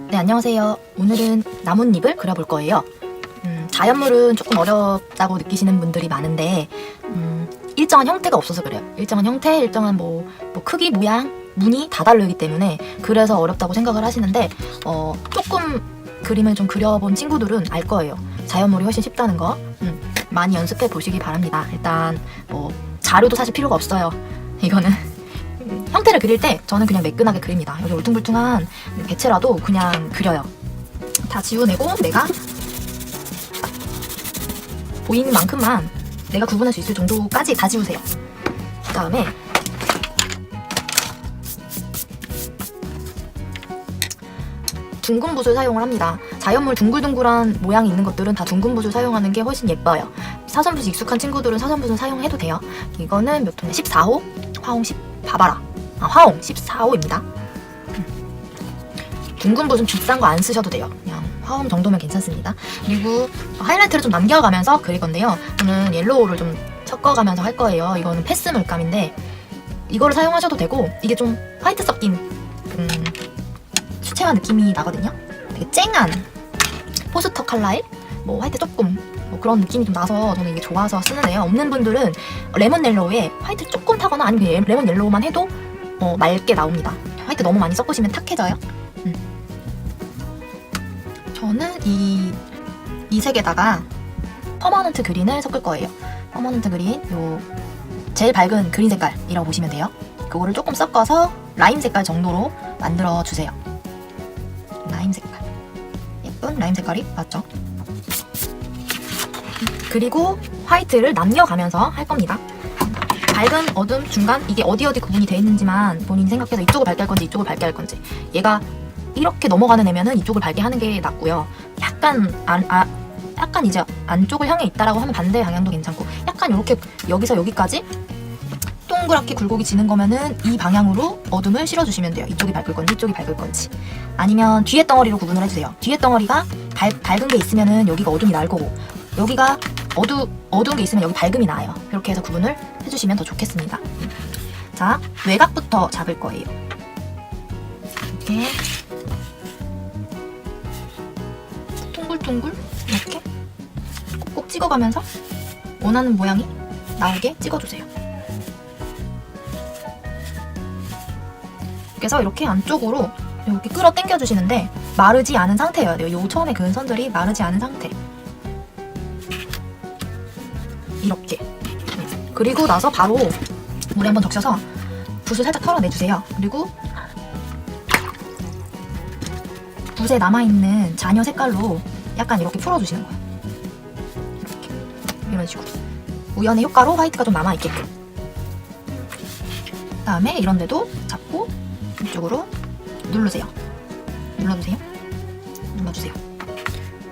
네, 안녕하세요. 오늘은 나뭇잎을 그려볼 거예요. 자연물은 조금 어렵다고 느끼시는 분들이 많은데 일정한 형태가 없어서 그래요. 일정한 형태, 일정한 뭐 크기, 모양, 무늬 다 다르기 때문에 그래서 어렵다고 생각을 하시는데 조금 그림을 좀 그려본 친구들은 알 거예요. 자연물이 훨씬 쉽다는 거. 많이 연습해 보시기 바랍니다. 일단 뭐 자료도 사실 필요가 없어요. 이거는 형태를 그릴 때 저는 그냥 매끈하게 그립니다. 여기 울퉁불퉁한 개체라도 그냥 그려요. 다 지워내고 내가 보이는 만큼만 내가 구분할 수 있을 정도까지 다 지우세요. 그 다음에 둥근 붓을 사용을 합니다. 자연물 둥글둥글한 모양이 있는 것들은 다 둥근 붓을 사용하는 게 훨씬 예뻐요. 사선붓이 익숙한 친구들은 사선붓을 사용해도 돼요. 이거는 몇 호냐? 14호? 화홍 10, 봐봐라. 화홍 14호입니다. 둥근 붓은 비싼 거 안 쓰셔도 돼요. 그냥 화홍 정도면 괜찮습니다. 그리고 하이라이트를 좀 남겨가면서 그릴 건데요. 저는 옐로우를 좀 섞어가면서 할 거예요. 이거는 패스 물감인데 이거를 사용하셔도 되고 이게 좀 화이트 섞인 수채화 느낌이 나거든요. 되게 쨍한 포스터 컬러에 뭐 화이트 조금 뭐 그런 느낌이 좀 나서 저는 이게 좋아서 쓰는 애요. 없는 분들은 레몬 옐로우에 화이트 조금 타거나 아니면 레몬 옐로우만 해도 맑게 나옵니다. 화이트 너무 많이 섞으시면 탁해져요. 저는 이 색에다가 퍼머넌트 그린을 섞을 거예요. 퍼머넌트 그린, 요 제일 밝은 그린 색깔이라고 보시면 돼요. 그거를 조금 섞어서 라임 색깔 정도로 만들어 주세요. 라임 색깔, 예쁜 라임 색깔이 맞죠? 그리고 화이트를 남겨가면서 할 겁니다. 밝은, 어둠, 중간 이게 어디 구분이 되어 있는지만 본인이 생각해서 이쪽을 밝게 할 건지 이쪽을 밝게 할 건지. 얘가 이렇게 넘어가는 애면은 이쪽을 밝게 하는 게 낫고요. 약간 이제 안쪽을 향해 있다라고 하면 반대 방향도 괜찮고, 약간 이렇게 여기서 여기까지 동그랗게 굴곡이 지는 거면은 이 방향으로 어둠을 실어주시면 돼요. 이쪽이 밝을 건지 이쪽이 밝을 건지. 아니면 뒤에 덩어리로 구분을 해주세요. 뒤에 덩어리가 밝은 게 있으면은 여기가 어둠이 날 거고, 여기가 어두운 게 있으면 여기 밝음이 나요. 이렇게 해서 구분을 해주시면 더 좋겠습니다. 자, 외곽부터 잡을 거예요. 이렇게 둥글둥글 이렇게 꼭꼭 찍어가면서 원하는 모양이 나오게 찍어주세요. 그래서 이렇게 안쪽으로 이렇게 끌어 당겨 주시는데 마르지 않은 상태여야 돼요. 요 처음에 그은 선들이 마르지 않은 상태. 이렇게. 그리고 나서 바로 물에 한번 적셔서 붓을 살짝 털어내주세요. 그리고 붓에 남아있는 잔여 색깔로 약간 이렇게 풀어주시는 거예요. 이렇게. 이런 식으로. 우연의 효과로 화이트가 좀 남아있게끔. 그 다음에 이런 데도 잡고 이쪽으로 누르세요. 눌러주세요. 눌러주세요.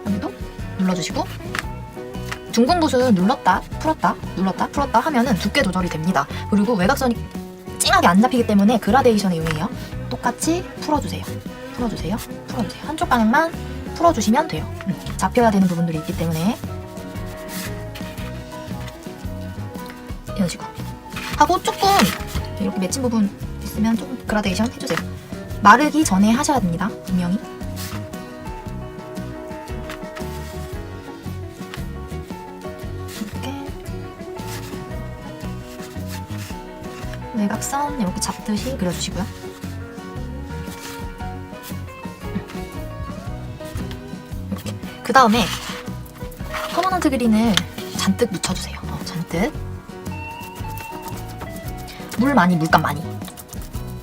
여기도 눌러주시고, 둥근 붓은 눌렀다 풀었다 눌렀다 풀었다 하면은 두께 조절이 됩니다. 그리고 외곽선이 찡하게 안 잡히기 때문에 그라데이션의 용이에요. 똑같이 풀어주세요. 풀어주세요. 풀어주세요. 한쪽 방향만 풀어주시면 돼요. 잡혀야 되는 부분들이 있기 때문에 이런 식으로 하고, 조금 이렇게 맺힌 부분 있으면 조금 그라데이션 해주세요. 마르기 전에 하셔야 됩니다. 분명히. 외곽선 이렇게 잡듯이 그려주시고요. 이렇게. 그 다음에 퍼머넌트 그린을 잔뜩 묻혀주세요. 잔뜩. 물감 많이.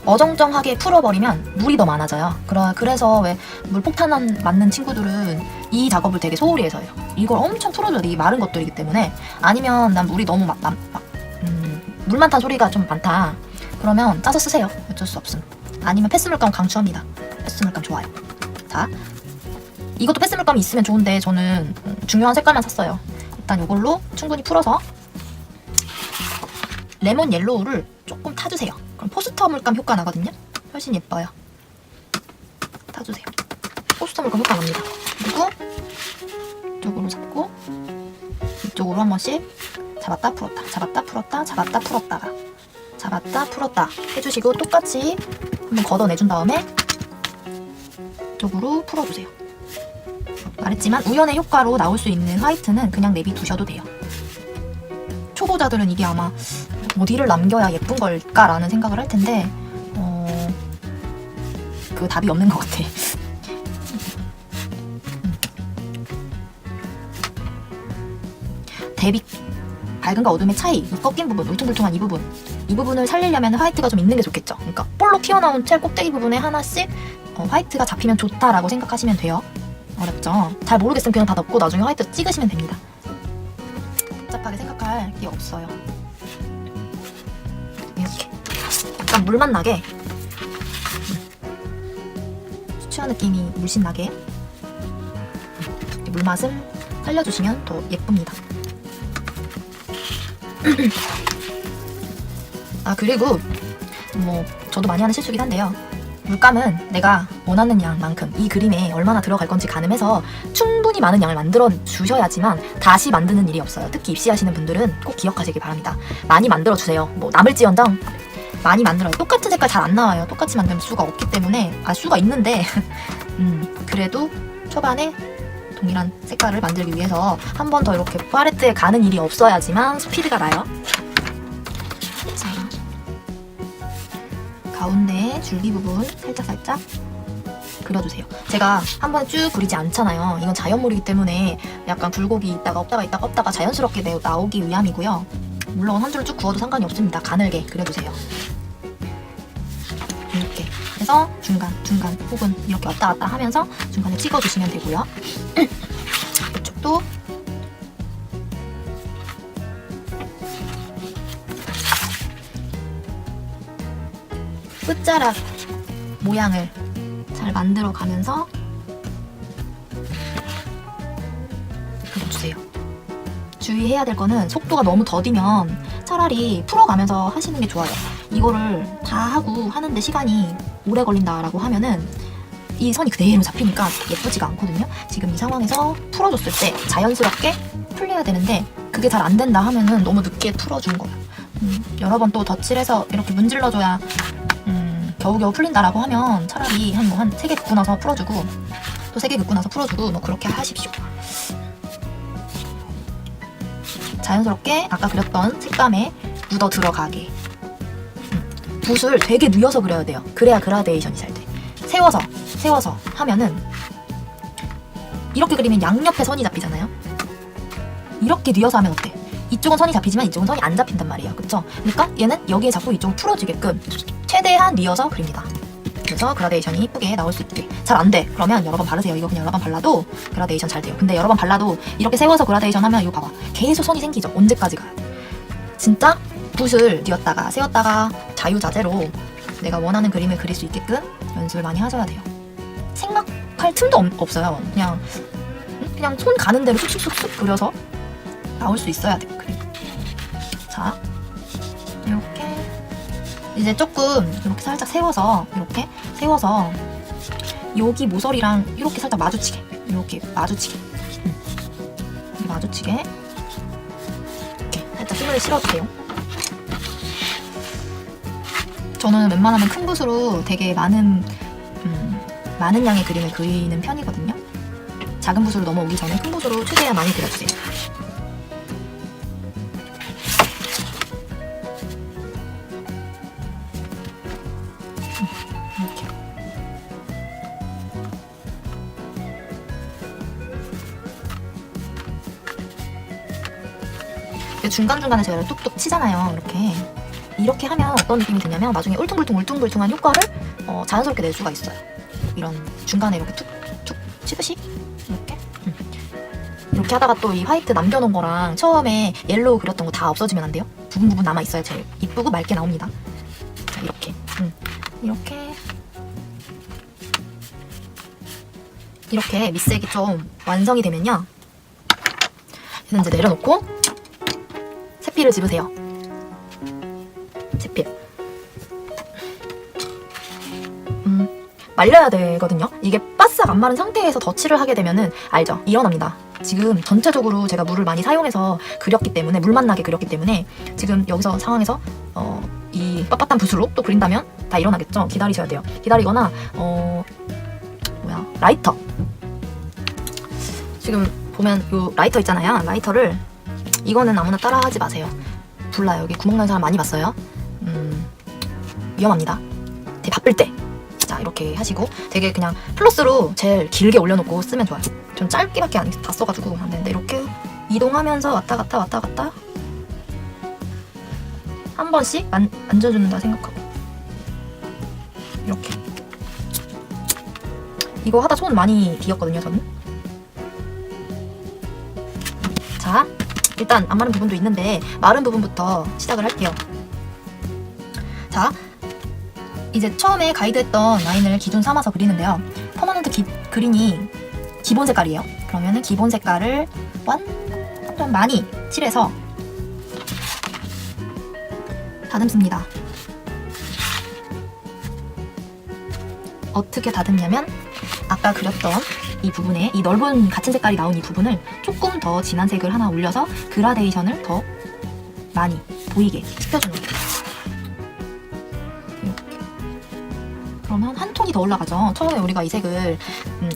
어정쩡하게 풀어버리면 물이 더 많아져요. 그래서 왜 물폭탄 맞는 친구들은 이 작업을 되게 소홀히 해서 해요. 이걸 엄청 풀어줘야 돼. 이 마른 것들이기 때문에. 아니면 난 물이 너무 물 많다는 소리가 좀 많다. 그러면 짜서 쓰세요. 어쩔 수 없음. 아니면 패스 물감 강추합니다. 패스 물감 좋아요. 자, 이것도 패스 물감이 있으면 좋은데 저는 중요한 색깔만 샀어요. 일단 이걸로 충분히 풀어서 레몬 옐로우를 조금 타주세요. 그럼 포스터 물감 효과 나거든요. 훨씬 예뻐요. 타주세요. 포스터 물감 효과 납니다. 그리고 이쪽으로 잡고 이쪽으로 한 번씩 잡았다 풀었다 잡았다 풀었다 잡았다 풀었다가 잡았다 풀었다 해주시고, 똑같이 한번 걷어내준 다음에 쪽으로 풀어주세요. 말했지만 우연의 효과로 나올 수 있는 화이트는 그냥 내비두셔도 돼요. 초보자들은 이게 아마 어디를 남겨야 예쁜 걸까라는 생각을 할 텐데 그 답이 없는 것 같아. 대비 밝은과 어둠의 차이, 이 꺾인 부분, 울퉁불퉁한 이 부분을 살리려면 화이트가 좀 있는 게 좋겠죠. 그러니까 볼록 튀어나온 첼 꼭대기 부분에 하나씩 화이트가 잡히면 좋다라고 생각하시면 돼요. 어렵죠? 잘 모르겠으면 그냥 다 덮고 나중에 화이트 찍으시면 됩니다. 복잡하게 생각할 게 없어요. 이렇게 약간 물맛 나게, 수채화 느낌이 물씬 나게 물맛을 살려주시면 더 예쁩니다. 아, 그리고 뭐 저도 많이 하는 실수긴 한데요. 물감은 내가 원하는 양만큼 이 그림에 얼마나 들어갈 건지 가늠해서 충분히 많은 양을 만들어 주셔야지만 다시 만드는 일이 없어요. 특히 입시하시는 분들은 꼭 기억하시기 바랍니다. 많이 만들어 주세요. 뭐 남을지언정 많이 만들어요. 똑같은 색깔 잘 안 나와요. 똑같이 만들면 수가 없기 때문에, 수가 있는데 그래도 초반에 동일한 색깔을 만들기 위해서 한 번 더 이렇게 팔레트에 가는 일이 없어야지만 스피드가 나요. 자, 가운데 줄기 부분 살짝살짝 그려주세요. 제가 한 번에 쭉 그리지 않잖아요. 이건 자연물이기 때문에 약간 굴곡이 있다가 없다가 자연스럽게 나오기 위함이고요. 물론 한 줄을 쭉 그어도 상관이 없습니다. 가늘게 그려주세요. 이렇게 해서 중간 혹은 이렇게 왔다 갔다 하면서 중간에 찍어주시면 되고요. 이쪽도 끝자락 모양을 잘 만들어 가면서 그려주세요. 주의해야 될 거는 속도가 너무 더디면 차라리 풀어가면서 하시는 게 좋아요. 이거를 다 하고 하는데 시간이 오래 걸린다라고 하면은 이 선이 그대로 잡히니까 예쁘지가 않거든요. 지금 이 상황에서 풀어줬을 때 자연스럽게 풀려야 되는데 그게 잘 안 된다 하면은 너무 늦게 풀어준 거예요. 여러 번 또 덧칠해서 이렇게 문질러줘야 겨우겨우 풀린다라고 하면 차라리 한 3개 긋고 나서 풀어주고 또 3개 긋고 나서 풀어주고 뭐 그렇게 하십시오. 자연스럽게 아까 그렸던 색감에 묻어 들어가게. 붓을 되게 누여서 그려야 돼요. 그래야 그라데이션이 잘 돼. 세워서 하면은 이렇게 그리면 양옆에 선이 잡히잖아요. 이렇게 누여서 하면 어때? 이쪽은 선이 잡히지만 이쪽은 선이 안 잡힌단 말이에요. 그쵸? 그러니까 얘는 여기에 잡고 이쪽은 풀어지게끔 최대한 누여서 그립니다. 그래서 그라데이션이 이쁘게 나올 수 있게. 잘 안 돼. 그러면 여러 번 바르세요. 이거 그냥 여러 번 발라도 그라데이션 잘 돼요. 근데 여러 번 발라도 이렇게 세워서 그라데이션 하면 이거 봐봐. 계속 선이 생기죠. 언제까지 가요? 진짜 붓을 뉘었다가 세웠다가 자유자재로 내가 원하는 그림을 그릴 수 있게끔 연습을 많이 하셔야 돼요. 생각할 틈도 없어요. 그냥 손 가는 대로 쑥쑥쑥 그려서 나올 수 있어야 돼요. 그림. 자, 이렇게 이제 조금 이렇게 살짝 세워서 여기 모서리랑 이렇게 살짝 마주치게 이렇게 마주치게 이렇게 살짝 힘을 실어주세요. 저는 웬만하면 큰 붓으로 되게 많은 양의 그림을 그리는 편이거든요. 작은 붓으로 넘어오기 전에 큰 붓으로 최대한 많이 그려주세요. 이렇게 중간중간에 제가 뚝뚝 치잖아요. 이렇게 하면 어떤 느낌이 드냐면 나중에 울퉁불퉁한 효과를 자연스럽게 낼 수가 있어요. 이런 중간에 이렇게 툭툭 치듯이 이렇게 하다가 또 이 화이트 남겨놓은 거랑 처음에 옐로우 그렸던 거 다 없어지면 안 돼요. 부분 남아있어야 제일 이쁘고 맑게 나옵니다. 자, 이렇게 밑색이 좀 완성이 되면요, 얘는 이제 내려놓고 세필을 집으세요. 세필 말려야 되거든요. 이게 바싹 안 마른 상태에서 덧칠을 하게 되면은 알죠? 일어납니다. 지금 전체적으로 제가 물을 많이 사용해서 그렸기 때문에, 물맛 나게 그렸기 때문에 지금 여기서 상황에서 이 빳빳한 붓으로 또 그린다면 다 일어나겠죠. 기다리셔야 돼요. 기다리거나 라이터. 지금 보면 요 라이터 있잖아요. 라이터를 이거는 아무나 따라하지 마세요. 불나요. 여기 구멍 난 사람 많이 봤어요. 위험합니다. 되게 바쁠 때. 자, 이렇게 하시고 되게 그냥 플러스로 제일 길게 올려놓고 쓰면 좋아요. 전 짧게밖에 안 다 써가지고 안 되는데 이렇게 이동하면서 왔다 갔다 한 번씩 만져준다 생각하고 이렇게. 이거 하다 손 많이 비었거든요, 저는. 자, 일단 안 마른 부분도 있는데 마른 부분부터 시작을 할게요. 자, 이제 처음에 가이드했던 라인을 기준 삼아서 그리는데요. 퍼머넌트 그린이 기본 색깔이에요. 그러면은 기본 색깔을 좀 많이 칠해서 다듬습니다. 어떻게 다듬냐면 아까 그렸던 이 부분에 이 넓은 같은 색깔이 나온 이 부분을 조금 더 진한 색을 하나 올려서 그라데이션을 더 많이 보이게 시켜주는 거예요. 이렇게. 그러면 한 톤이 더 올라가죠. 처음에 우리가 이 색을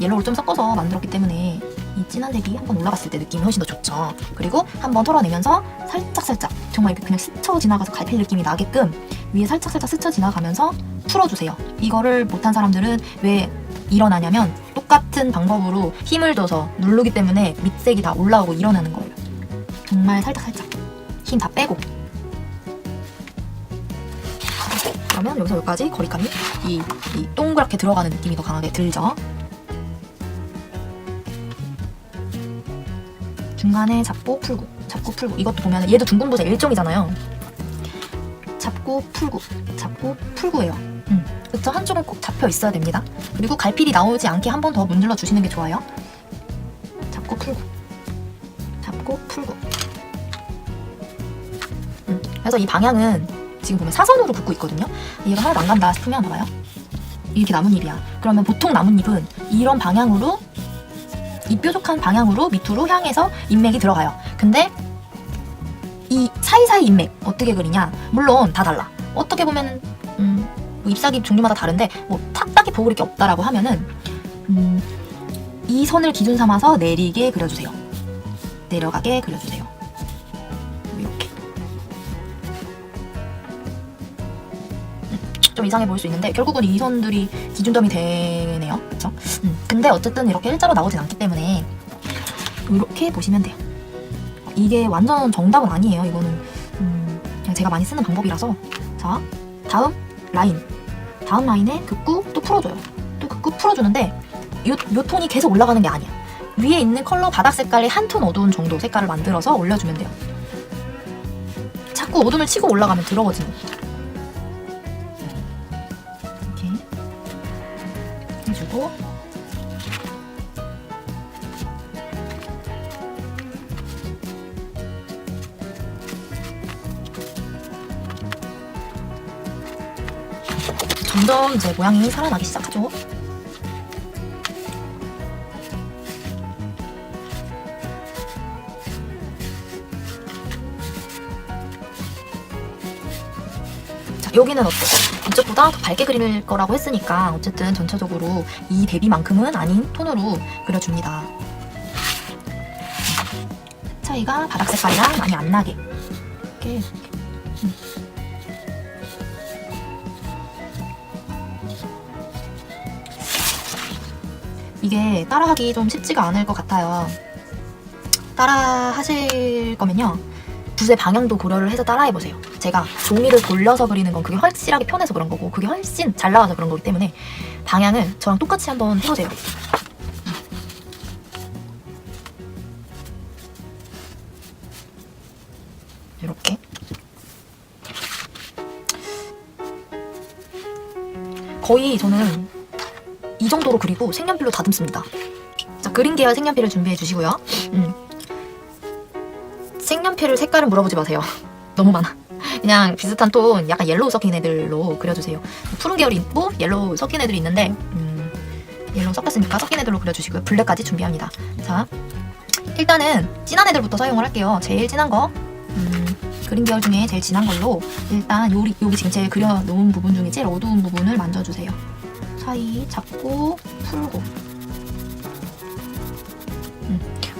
옐로우를 좀 섞어서 만들었기 때문에 이 진한 색이 한번 올라갔을 때 느낌이 훨씬 더 좋죠. 그리고 한번 털어내면서 살짝살짝 정말 이렇게 그냥 스쳐 지나가서 갈필 느낌이 나게끔 위에 살짝살짝 스쳐 지나가면서 풀어주세요. 이거를 못한 사람들은 왜 일어나냐면 똑같은 방법으로 힘을 줘서 누르기 때문에 밑색이 다 올라오고 일어나는 거예요. 정말 살짝살짝 힘 다 빼고. 그러면 여기서 여기까지 거리감이 이 동그랗게 들어가는 느낌이 더 강하게 들죠. 중간에 잡고 풀고 잡고 풀고. 이것도 보면 얘도 둥근 부세 일종이잖아요. 잡고 풀고예요. 그쵸? 한쪽은 꼭 잡혀 있어야 됩니다. 그리고 갈필이 나오지 않게 한 번 더 문질러 주시는 게 좋아요. 잡고 풀고 잡고 풀고. 그래서 이 방향은 지금 보면 사선으로 긋고 있거든요. 얘가 하나도 안 간다 싶으면 봐봐요. 이렇게 나뭇잎이야. 그러면 보통 나뭇잎은 이런 방향으로, 이 뾰족한 방향으로 밑으로 향해서 잎맥이 들어가요. 근데 이 사이사이 잎맥 어떻게 그리냐? 물론 다 달라. 어떻게 보면 잎사귀 종류마다 다른데 뭐 딱딱히 보고 그릴 게 없다라고 하면은 이 선을 기준 삼아서 내리게 그려주세요. 내려가게 그려주세요. 이렇게. 좀 이상해 보일 수 있는데 결국은 이 선들이 기준점이 되네요. 그쵸? 근데 어쨌든 이렇게 일자로 나오진 않기 때문에 이렇게 보시면 돼요. 이게 완전 정답은 아니에요. 이거는 그냥 제가 많이 쓰는 방법이라서. 자, 다음 라인에 긋고 또 풀어줘요. 또 긋고 풀어주는데 요 톤이 계속 올라가는 게 아니야. 위에 있는 컬러 바닥 색깔이 한 톤 어두운 정도 색깔을 만들어서 올려주면 돼요. 자꾸 어둠을 치고 올라가면 더러워지는 거예요. 이렇게 해주고 점점 이제 모양이 살아나기 시작하죠. 자, 여기는 어때? 이쪽보다 더 밝게 그릴 거라고 했으니까 어쨌든 전체적으로 이 대비만큼은 아닌 톤으로 그려줍니다. 차이가 바닥 색깔이랑 많이 안 나게 이렇게. 이게 따라하기 좀 쉽지가 않을 것 같아요. 따라 하실 거면요, 붓의 방향도 고려를 해서 따라해보세요. 제가 종이를 돌려서 그리는 건 그게 확실하게 편해서 그런 거고 그게 훨씬 잘 나와서 그런 거기 때문에 방향을 저랑 똑같이 한번 해보세요. 이렇게 거의 저는 이 정도로 그리고 색연필로 다듬습니다. 자, 그린 계열 색연필을 준비해 주시고요. 색연필을 색깔을 물어보지 마세요. 너무 많아. 그냥 비슷한 톤, 약간 옐로우 섞인 애들로 그려주세요. 푸른 계열이 있고 옐로우 섞인 애들이 있는데 옐로우 섞였으니까 섞인 애들로 그려주시고요. 블랙까지 준비합니다. 자, 일단은 진한 애들부터 사용을 할게요. 제일 진한 거, 그린 계열 중에 제일 진한 걸로 일단 여기 지금 제일 그려놓은 부분 중에 제일 어두운 부분을 만져주세요. 사이 잡고 풀고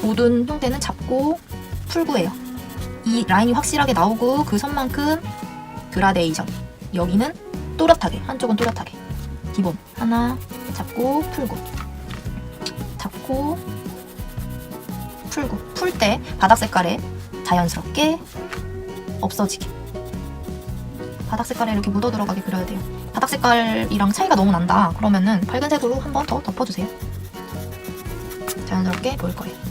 모든 형태는 잡고 풀고예요. 이 라인이 확실하게 나오고 그 선만큼 그라데이션. 여기는 또렷하게, 한쪽은 또렷하게. 기본 하나 잡고 풀고, 잡고 풀고. 풀 때 바닥 색깔에 자연스럽게 없어지게, 바닥 색깔에 이렇게 묻어 들어가게 그려야 돼요. 바닥 색깔이랑 차이가 너무 난다 그러면은 밝은색으로 한 번 더 덮어주세요. 자연스럽게 보일 거예요.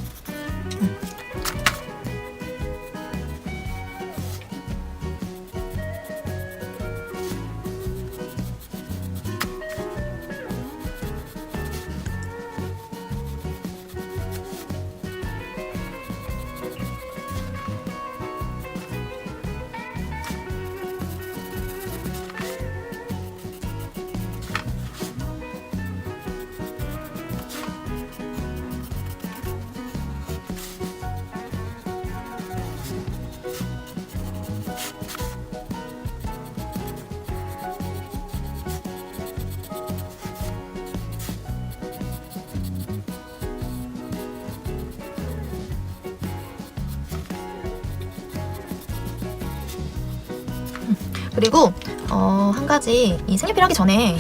그리고 한 가지 이 색연필 하기 전에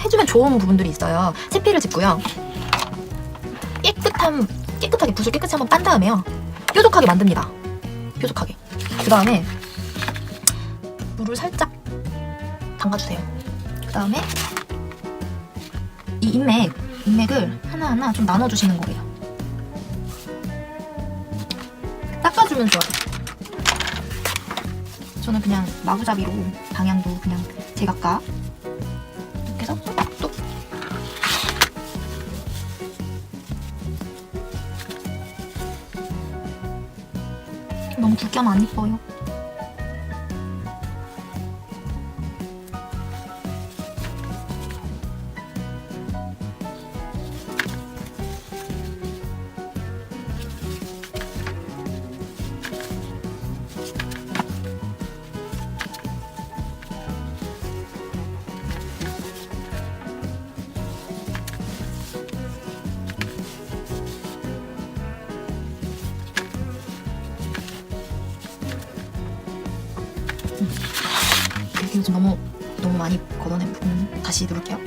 해주면 좋은 부분들이 있어요. 색필을 짚고요. 깨끗하게 붓을 깨끗이 한번 빤 다음에요. 뾰족하게 만듭니다. 뾰족하게. 그 다음에 물을 살짝 담가주세요. 그 다음에 이 인맥을 하나하나 좀 나눠주시는 거예요. 닦아주면 좋아요. 저는 그냥 마구잡이로 방향도 그냥 제각각 이렇게 해서 뚝 너무 굵게 하면 안 이뻐요. 이거 좀 너무 많이 걷어낸 부분 다시 누를게요.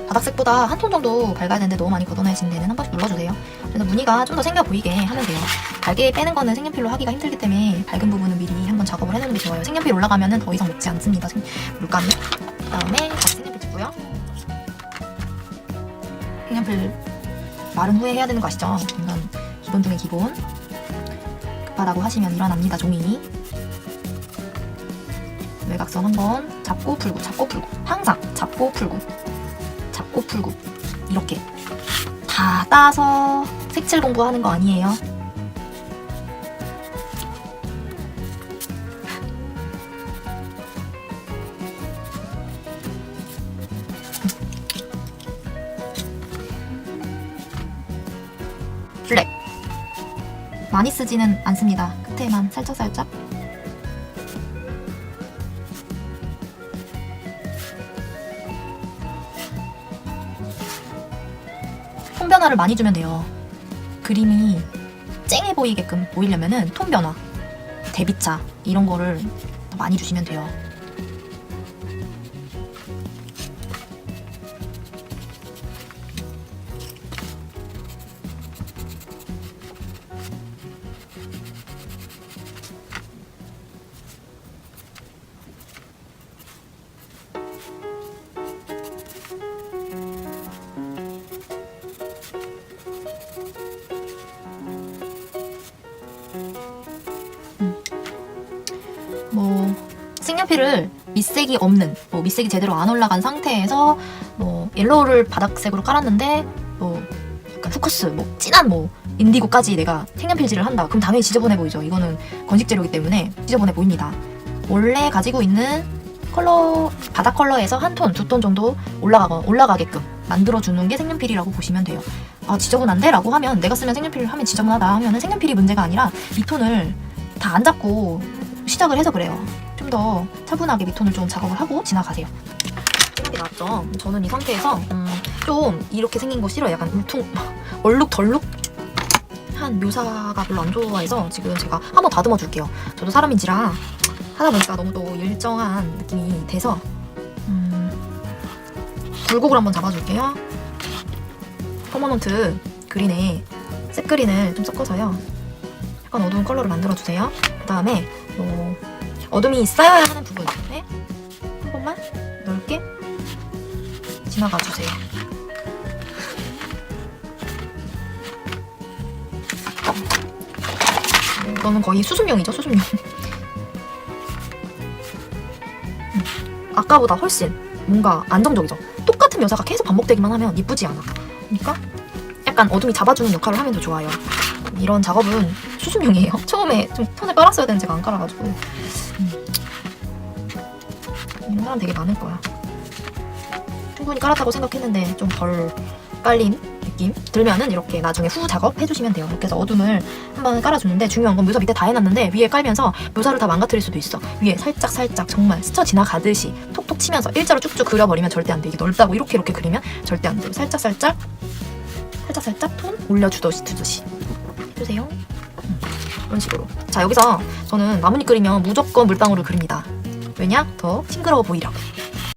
바닥색보다 한 톤 정도 밝아야 되는데 너무 많이 걷어내신 데는 한 번씩 눌러주세요. 그래서 무늬가 좀 더 생겨 보이게 하면 돼요. 밝게 빼는 거는 색연필로 하기가 힘들기 때문에 밝은 부분은 미리 한번 작업을 해놓는 게 좋아요. 색연필 올라가면은 더 이상 먹지 않습니다. 물감이. 그 다음에 다시 색연필 짚고요. 색연필 마른 후에 해야 되는 거 아시죠? 이건 기본 중에 기본. 급하다고 하시면 일어납니다. 종이. 외곽선 한번 잡고 풀고, 잡고 풀고. 항상 잡고 풀고, 잡고 풀고. 이렇게 다 따서 색칠 공부하는 거 아니에요. 블랙 많이 쓰지는 않습니다. 끝에만 살짝살짝. 톤 변화를 많이 주면 돼요. 그림이 쨍해 보이게끔 보이려면은 톤 변화, 대비차 이런 거를 더 많이 주시면 돼요. 색연필을 밑색이 없는, 밑색이 제대로 안 올라간 상태에서 옐로우를 바닥색으로 깔았는데 약간 후커스, 진한 인디고까지 내가 색연필질을 한다. 그럼 당연히 지저분해 보이죠. 이거는 건식 재료이기 때문에 지저분해 보입니다. 원래 가지고 있는 컬러, 바닥 컬러에서 한 톤, 두 톤 정도 올라가게끔 만들어주는 게 색연필이라고 보시면 돼요. 아, 지저분한데? 라고 하면, 내가 쓰면 색연필을 하면 지저분하다 하면은 색연필이 문제가 아니라 밑톤을 다 안 잡고 시작을 해서 그래요. 좀 더 차분하게 밑톤을 좀 작업을 하고 지나가세요. 진하게 나왔죠? 저는 이 상태에서 좀 좀 이렇게 생긴 거 싫어요. 약간 얼룩덜룩 한 묘사가 별로 안 좋아해서 지금 제가 한번 다듬어 줄게요. 저도 사람인지라 하다 보니까 너무 또 일정한 느낌이 돼서 굴곡을 한번 잡아줄게요. 퍼머넌트 그린에 색 그린을 좀 섞어서요. 약간 어두운 컬러를 만들어주세요. 그 다음에 어둠이 쌓여야 하는 부분에 한 번만 넓게 지나가주세요. 이거는 거의 수습용이죠, 수습용. 아까보다 훨씬 뭔가 안정적이죠. 똑같은 묘사가 계속 반복되기만 하면 이쁘지 않아. 그러니까 약간 어둠이 잡아주는 역할을 하면 더 좋아요. 이런 작업은 수습용이에요. 처음에 좀 톤을 깔았어야 되는데 제가 안 깔아가지고. 이런 사람 되게 많을 거야. 충분히 깔았다고 생각했는데 좀 덜 깔린 느낌 들면은 이렇게 나중에 후 작업 해주시면 돼요. 이렇게 해서 어둠을 한번 깔아주는데 중요한 건 묘사 밑에 다 해놨는데 위에 깔면서 묘사를 다 망가뜨릴 수도 있어. 위에 살짝 정말 스쳐 지나가듯이 톡톡 치면서 일자로 쭉쭉 그려버리면 절대 안 돼. 이게 넓다고 이렇게 그리면 절대 안 돼요. 살짝 톤 올려주듯이 해주세요. 이런 식으로. 자, 여기서 저는 나뭇잎 그리면 무조건 물방울을 그립니다. 왜냐? 더 싱그러워 보이라고.